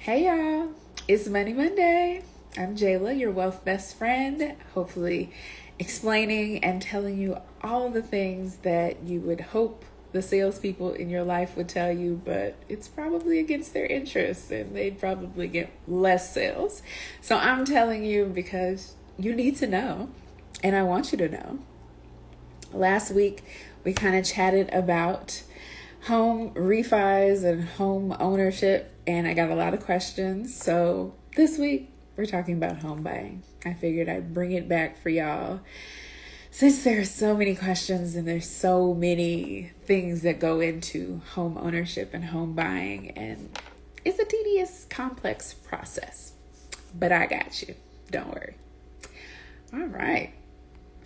Hey y'all, it's Money Monday. I'm Jayla, your wealth best friend, hopefully explaining and telling you all the things that you would hope the salespeople in your life would tell you, but it's probably against their interests and they'd probably get less sales. So I'm telling you because you need to know, and I want you to know. Last week, we kind of chatted about home refis and home ownership, and I got a lot of questions. So this week, we're talking about home buying. I figured I'd bring it back for y'all since there are so many questions and there's so many things that go into home ownership and home buying, and it's a tedious, complex process. But I got you. Don't worry. All right.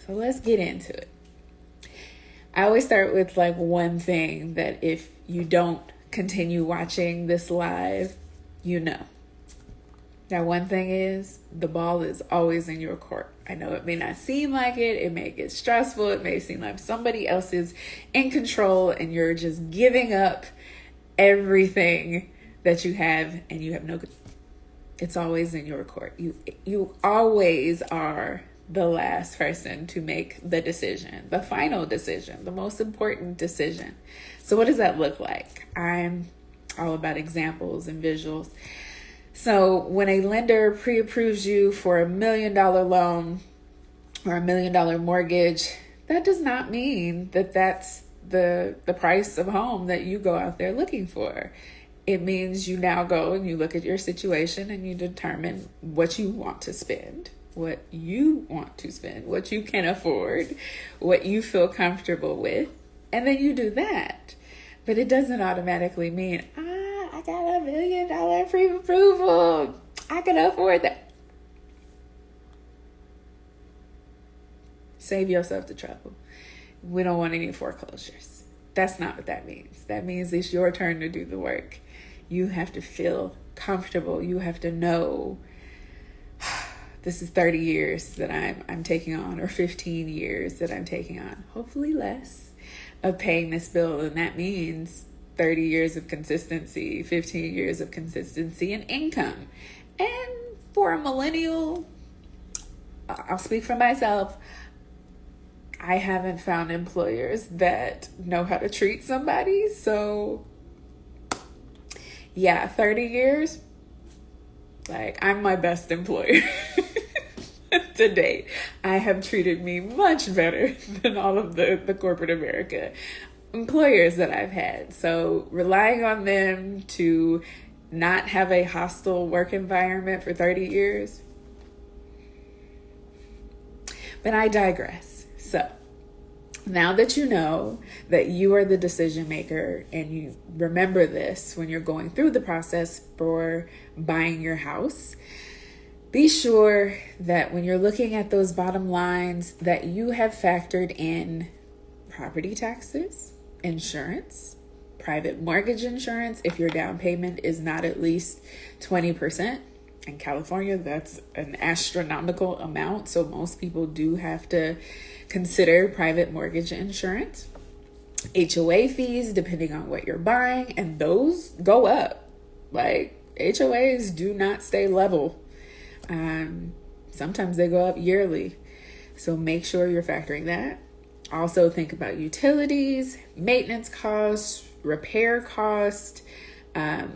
So let's get into it. I always start with one thing that if you don't continue watching this live, you know. That one thing is the ball is always in your court. I know it may not seem like it. It may get stressful. It may seem like somebody else is in control and you're just giving up everything that you have and you have no. It's always in your court. You always are the last person to make the decision, the final decision, the most important decision. So what does that look like? I'm all about examples and visuals. So when a lender pre-approves you for $1 million loan or $1 million mortgage, that does not mean that that's the price of home that you go out there looking for. It means you now go and you look at your situation and you determine what you want to spend, what you can afford, what you feel comfortable with, and then you do that. But it doesn't automatically mean, I got $1 million pre-approval. I can afford that. Save yourself the trouble. We don't want any foreclosures. That's not what that means. That means it's your turn to do the work. You have to feel comfortable. You have to know this is 30 years that I'm taking on, or 15 years that I'm taking on, hopefully less, of paying this bill. And that means 30 years of consistency, 15 years of consistency in income. And for a millennial, I'll speak for myself, I haven't found employers that know how to treat somebody. So yeah, 30 years, I'm my best employer. To date, I have treated me much better than all of the corporate America employers that I've had. So relying on them to not have a hostile work environment for 30 years. But I digress. So now that you know that you are the decision maker and you remember this when you're going through the process for buying your house, be sure that when you're looking at those bottom lines that you have factored in property taxes, insurance, private mortgage insurance, if your down payment is not at least 20%. In California, that's an astronomical amount. So most people do have to consider private mortgage insurance, HOA fees, depending on what you're buying, and those go up. HOAs do not stay level. Sometimes they go up yearly. So make sure you're factoring that. Also think about utilities, maintenance costs, repair costs,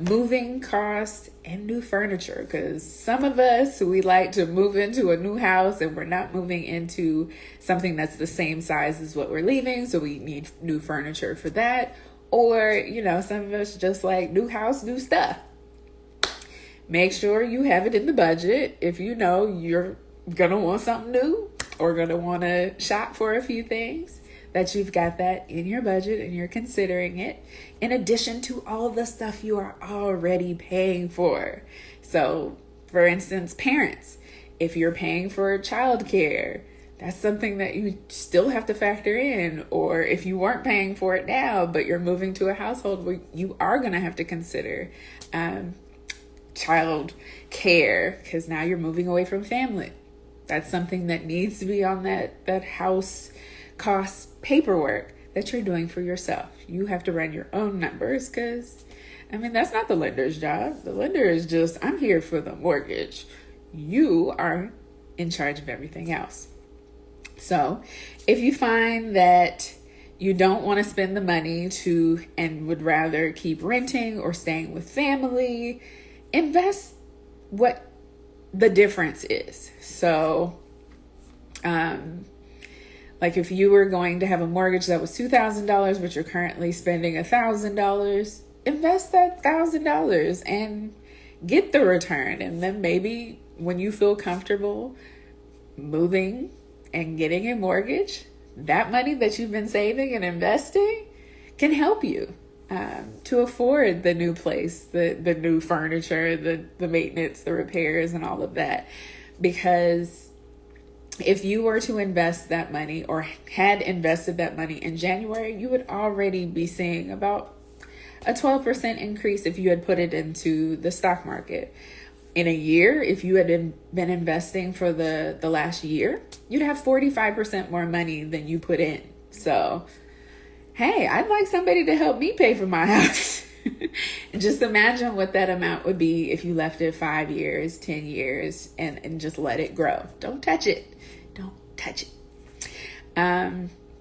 moving costs, and new furniture. Because some of us, we like to move into a new house and we're not moving into something that's the same size as what we're leaving. So we need new furniture for that. Or, some of us just like new house, new stuff. Make sure you have it in the budget. If you know you're going to want something new or going to want to shop for a few things, that you've got that in your budget and you're considering it, in addition to all the stuff you are already paying for. So, for instance, parents, if you're paying for childcare, that's something that you still have to factor in. Or if you weren't paying for it now, but you're moving to a household where you are going to have to consider child care, because now you're moving away from family. That's something that needs to be on that house cost paperwork that you're doing for yourself. You have to run your own numbers because I mean, that's not the lender's job. The lender is just, I'm here for the mortgage. You are in charge of everything else. So if you find that you don't want to spend the money and would rather keep renting or staying with family, invest what the difference is. So, like if you were going to have a mortgage that was $2,000, but you're currently spending $1,000, invest that $1,000 and get the return. And then maybe when you feel comfortable moving and getting a mortgage, that money that you've been saving and investing can help you to afford the new place, the new furniture, the maintenance, the repairs, and all of that. Because if you were to invest that money or had invested that money in January, you would already be seeing about a 12% increase if you had put it into the stock market. In a year, if you had been investing for the last year, you'd have 45% more money than you put in. So, hey, I'd like somebody to help me pay for my house. Just imagine what that amount would be if you left it 5 years, 10 years, and just let it grow. Don't touch it. Don't touch it.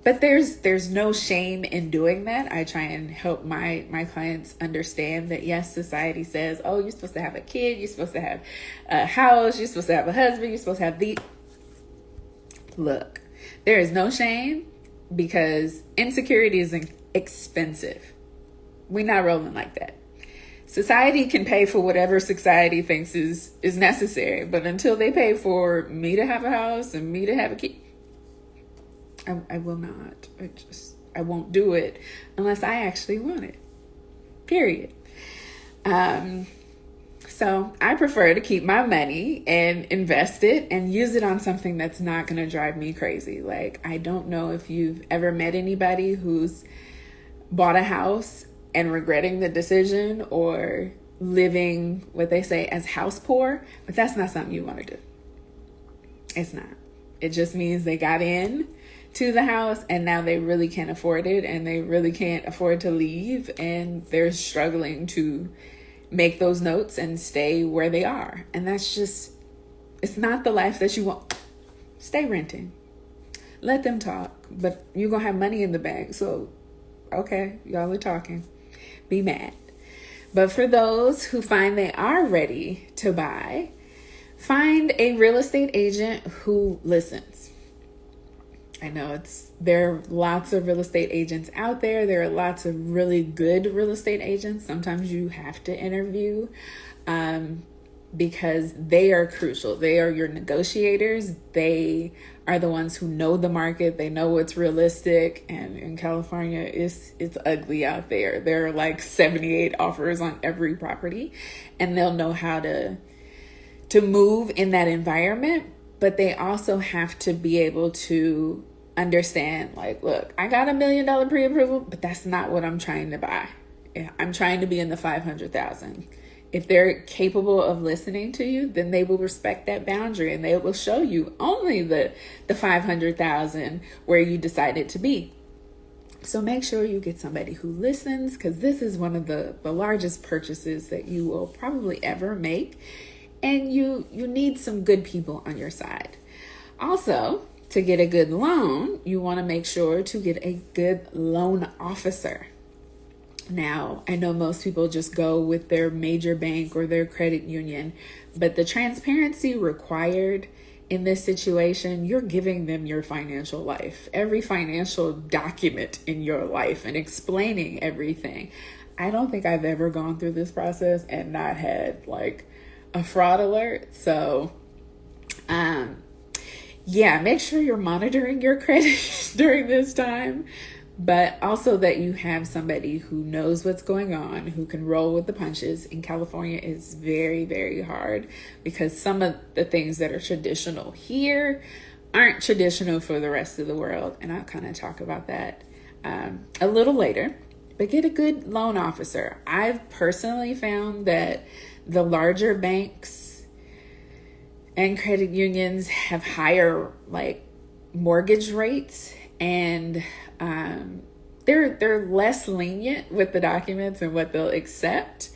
But there's no shame in doing that. I try and help my clients understand that, yes, society says, oh, you're supposed to have a kid, you're supposed to have a house, you're supposed to have a husband, you're supposed to have Look, there is no shame because insecurity is expensive. We're not rolling like that. Society can pay for whatever society thinks is necessary, but until they pay for me to have a house and me to have a kid, I will not. I won't do it unless I actually want it. Period. So I prefer to keep my money and invest it and use it on something that's not going to drive me crazy. Like, I don't know if you've ever met anybody who's bought a house and regretting the decision or living what they say as house poor, but that's not something you want to do. It's not. It just means they got in to the house and now they really can't afford it and they really can't afford to leave and they're struggling to make those notes and stay where they are. And that's just, it's not the life that you want. Stay renting. Let them talk, but you're going to have money in the bank. So, okay, y'all are talking. Be mad. But for those who find they are ready to buy, find a real estate agent who listens. I know there are lots of real estate agents out there. There are lots of really good real estate agents. Sometimes you have to interview because they are crucial. They are your negotiators. They are the ones who know the market. They know what's realistic. And in California, it's ugly out there. There are like 78 offers on every property, and they'll know how to move in that environment. But they also have to be able to understand, like, look, I got $1 million pre-approval, but that's not what I'm trying to buy. I'm trying to be in the 500,000. If they're capable of listening to you, then they will respect that boundary and they will show you only the 500,000 where you decided to be. So make sure you get somebody who listens, because this is one of the largest purchases that you will probably ever make. And you need some good people on your side. Also, to get a good loan, you want to make sure to get a good loan officer. Now, I know most people just go with their major bank or their credit union, but the transparency required in this situation, you're giving them your financial life, every financial document in your life and explaining everything. I don't think I've ever gone through this process and not had like a fraud alert. So, make sure you're monitoring your credit during this time, but also that you have somebody who knows what's going on, who can roll with the punches. In California, it's very, very hard because some of the things that are traditional here aren't traditional for the rest of the world. And I'll kind of talk about that a little later, but get a good loan officer. I've personally found that the larger banks and credit unions have higher like mortgage rates, and they're less lenient with the documents and what they'll accept.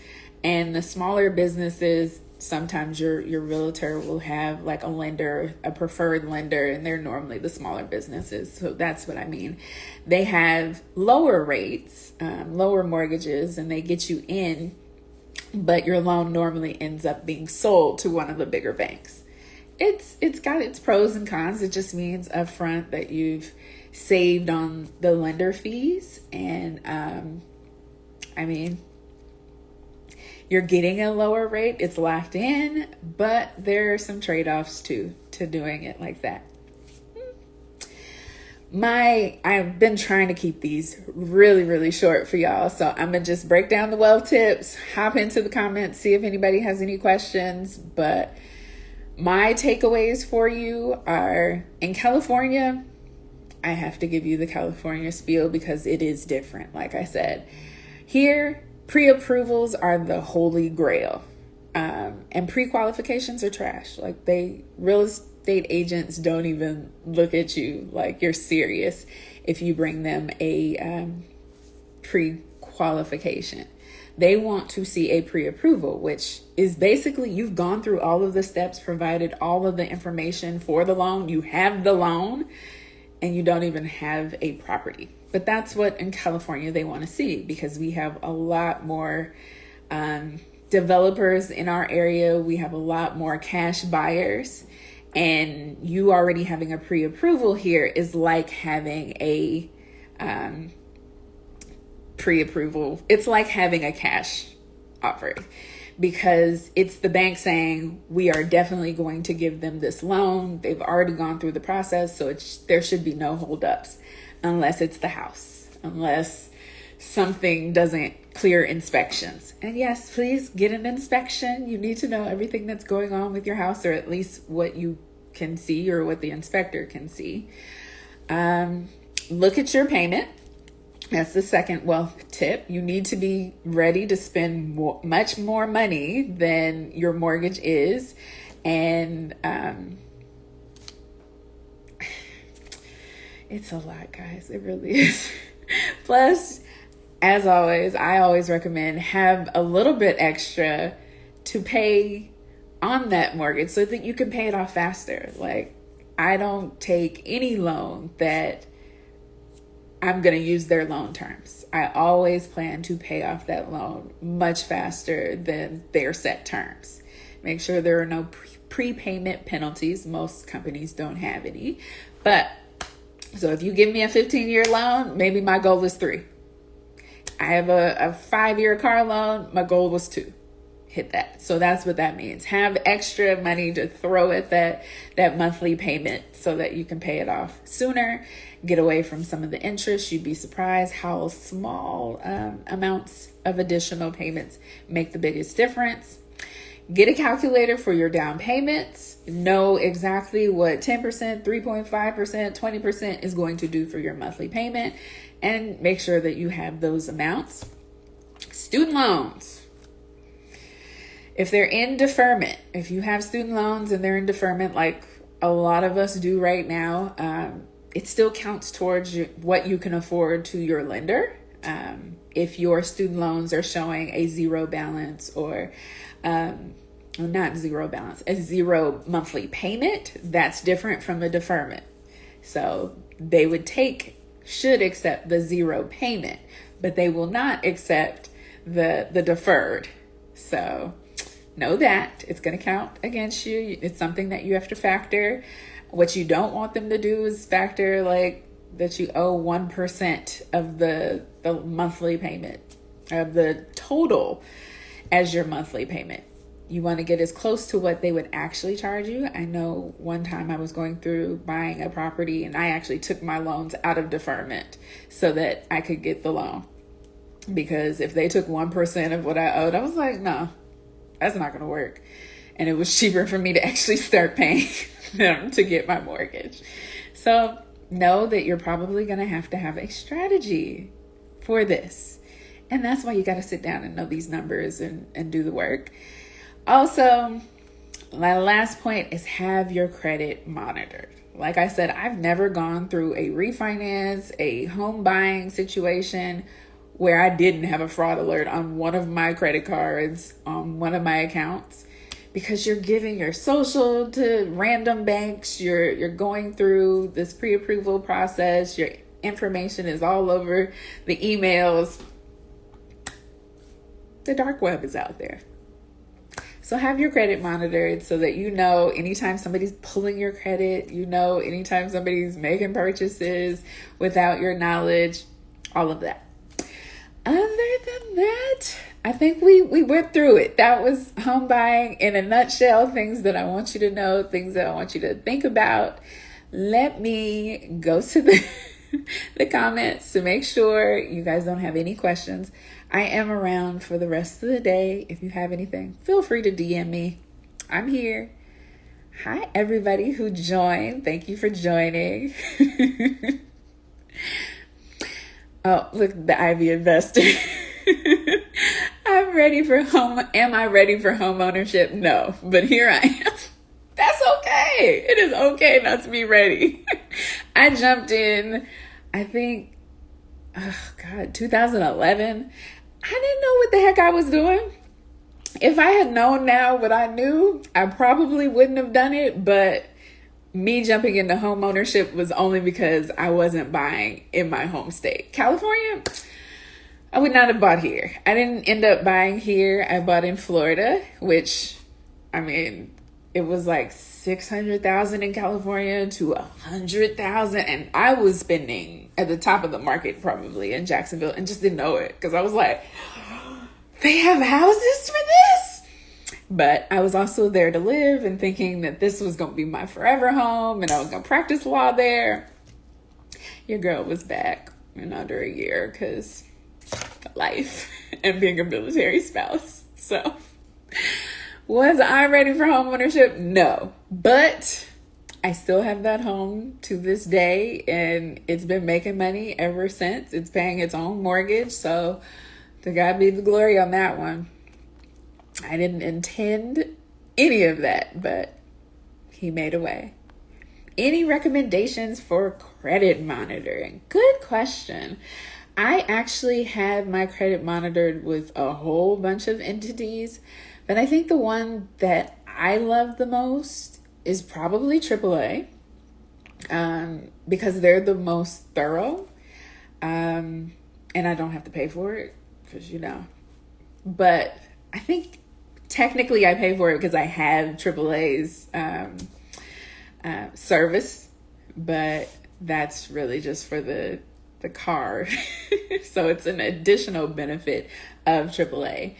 And the smaller businesses, sometimes your realtor will have like a lender, a preferred lender, and they're normally the smaller businesses. So that's what I mean. They have lower rates, lower mortgages, and they get you in, but your loan normally ends up being sold to one of the bigger banks. It's got its pros and cons. It just means upfront that you've saved on the lender fees, and I mean, you're getting a lower rate. It's locked in, but there are some trade-offs to doing it like that. I've been trying to keep these really, really short for y'all. So I'm going to just break down the wealth tips, hop into the comments, see if anybody has any questions. But my takeaways for you are, in California, I have to give you the California spiel because it is different. Like I said, here, pre-approvals are the holy grail. And pre-qualifications are trash. Like real estate agents don't even look at you like you're serious if you bring them a pre-qualification. They want to see a pre-approval, which is basically you've gone through all of the steps, provided all of the information for the loan. You have the loan and you don't even have a property. But that's what in California they want to see, because we have a lot more developers in our area. We have a lot more cash buyers, and you already having a pre-approval here is like having a pre-approval. It's like having a cash offer, because it's the bank saying we are definitely going to give them this loan. They've already gone through the process, so there should be no holdups, unless it's the house, unless something doesn't clear inspections. And yes, please get an inspection. You need to know everything that's going on with your house, or at least what you can see or what the inspector can see. Look at your payment. That's the second wealth tip. You need to be ready to spend much more money than your mortgage is. And it's a lot, guys. It really is. Plus, as always, I always recommend have a little bit extra to pay on that mortgage so that you can pay it off faster. Like, I don't take any loan that I'm going to use their loan terms. I always plan to pay off that loan much faster than their set terms. Make sure there are no prepayment penalties. Most companies don't have any. But so if you give me a 15-year loan, maybe my goal is 3. I have a 5-year car loan. My goal was 2. Hit that. So that's what that means. Have extra money to throw at that monthly payment so that you can pay it off sooner. Get away from some of the interest. You'd be surprised how small amounts of additional payments make the biggest difference. Get a calculator for your down payments. Know exactly what 10%, 3.5%, 20% is going to do for your monthly payment, and make sure that you have those amounts. Student loans. If they're in deferment, if you have student loans and they're in deferment, like a lot of us do right now, it still counts towards what you can afford to your lender. If your student loans are showing a zero balance or not zero balance, a zero monthly payment, that's different from a deferment. So they should accept the zero payment, but they will not accept the deferred. So know that it's going to count against you. It's something that you have to factor. What you don't want them to do is factor like that you owe 1% of the monthly payment of the total as your monthly payment. You want to get as close to what they would actually charge you. I know one time I was going through buying a property and I actually took my loans out of deferment so that I could get the loan. Because if they took 1% of what I owed, I was like, no, that's not going to work. And it was cheaper for me to actually start paying them to get my mortgage. So know that you're probably going to have a strategy for this. And that's why you got to sit down and know these numbers and do the work. Also, my last point is have your credit monitored. Like I said, I've never gone through a refinance, a home buying situation where I didn't have a fraud alert on one of my credit cards, on one of my accounts, because you're giving your social to random banks. You're going through this pre-approval process. Your information is all over the emails. The dark web is out there. So have your credit monitored so that you know anytime somebody's pulling your credit, you know anytime somebody's making purchases without your knowledge, all of that. Other than that, I think we went through it. That was home buying in a nutshell, things that I want you to know, things that I want you to think about. Let me go to the comments to make sure you guys don't have any questions. I am around for the rest of the day. If you have anything, feel free to DM me. I'm here. Hi, everybody who joined. Thank you for joining. Oh, look, the Ivy Investor. Am I ready for home ownership? No, but here I am. That's okay. It is okay not to be ready. I jumped in, I think, 2011. I didn't know what the heck I was doing. If I had known now what I knew, I probably wouldn't have done it. But me jumping into home ownership was only because I wasn't buying in my home state. California, I would not have bought here. I didn't end up buying here. I bought in Florida, which, I mean, it was like $600,000 in California to $100,000, and I was spending at the top of the market probably in Jacksonville, and just didn't know it because I was like, they have houses for this. But I was also there to live and thinking that this was going to be my forever home, and I was going to practice law there. Your girl was back in under a year because life and being a military spouse. So was I ready for home ownership? No, but I still have that home to this day, and it's been making money ever since. It's paying its own mortgage, so to God be the glory on that one. I didn't intend any of that, but he made a way. Any recommendations for credit monitoring? Good question. I actually had my credit monitored with a whole bunch of entities, but I think the one that I love the most is probably AAA, because they're the most thorough, and I don't have to pay for it because, but I think technically I pay for it because I have AAA's service, but that's really just for the car. So it's an additional benefit of AAA.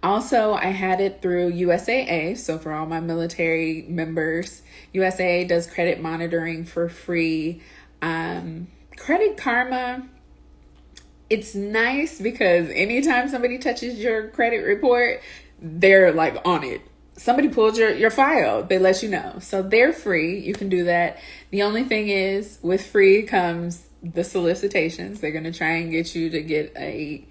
Also, I had it through USAA. So for all my military members, USAA does credit monitoring for free. Credit Karma, it's nice because anytime somebody touches your credit report, they're like on it. Somebody pulled your file, they let you know. So they're free. You can do that. The only thing is, with free comes the solicitations. They're going to try and get you to get a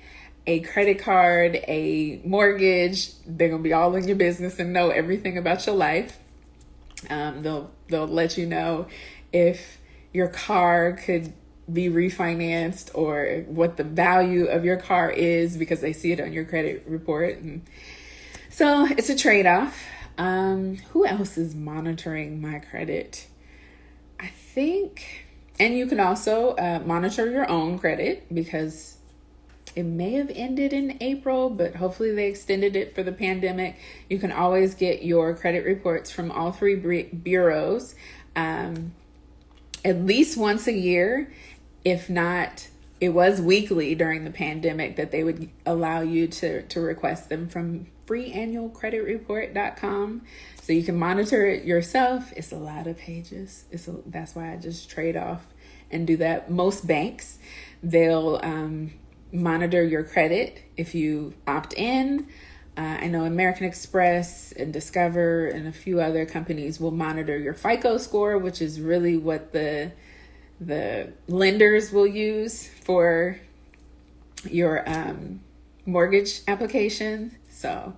credit card, a mortgage. They're going to be all in your business and know everything about your life. They'll let you know if your car could be refinanced or what the value of your car is because they see it on your credit report. And so it's a trade-off. Who else is monitoring my credit? I think, and you can also monitor your own credit because it may have ended in April, but hopefully they extended it for the pandemic. You can always get your credit reports from all three bureaus at least once a year. If not, it was weekly during the pandemic that they would allow you to request them from freeannualcreditreport.com. So you can monitor it yourself. It's a lot of pages. That's why I just trade off and do that. Most banks, they'll monitor your credit if you opt in. I know American Express and Discover and a few other companies will monitor your FICO score, which is really what the lenders will use for your mortgage application. So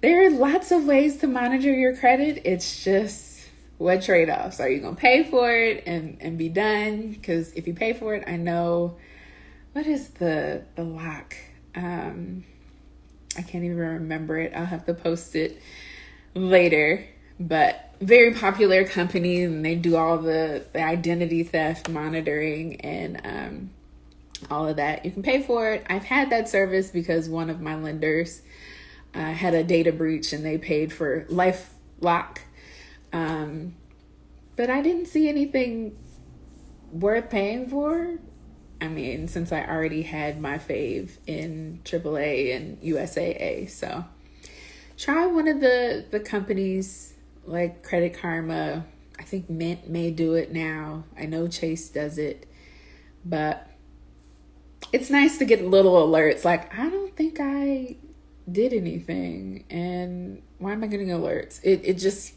there are lots of ways to monitor your credit. It's just what trade-offs? Are you going to pay for it and be done? Because if you pay for it, I know, what is the lock? I can't even remember it. I'll have to post it later. But very popular company, and they do all the identity theft monitoring and all of that. You can pay for it. I've had that service because one of my lenders had a data breach and they paid for LifeLock. But I didn't see anything worth paying for. I mean, since I already had my fave in AAA and USAA. So try one of the companies like Credit Karma. I think Mint may do it now. I know Chase does it. But it's nice to get little alerts like, I don't think I did anything. And why am I getting alerts? It just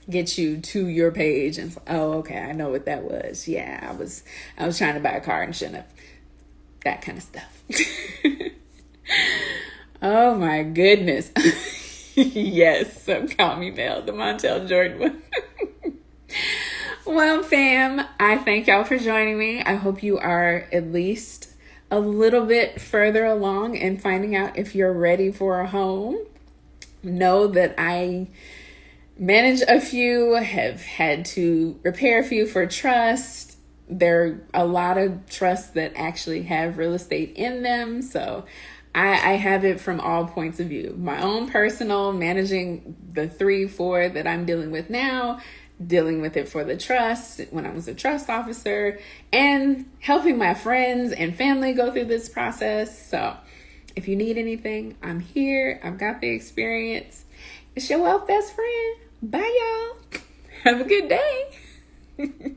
get you to your page and it's like, oh, okay, I know what that was. Yeah, I was trying to buy a car and shouldn't have. That kind of stuff. Oh my goodness. Yes, call me Mel, the Montel Jordan one. Well, fam, I thank y'all for joining me. I hope you are at least a little bit further along in finding out if you're ready for a home. Know that I manage a few, have had to repair a few for trust. There are a lot of trusts that actually have real estate in them. So I have it from all points of view. My own personal, managing the 3-4 that I'm dealing with now, dealing with it for the trust when I was a trust officer, and helping my friends and family go through this process. So if you need anything, I'm here. I've got the experience. It's your wealth best friend. Bye, y'all. Have a good day.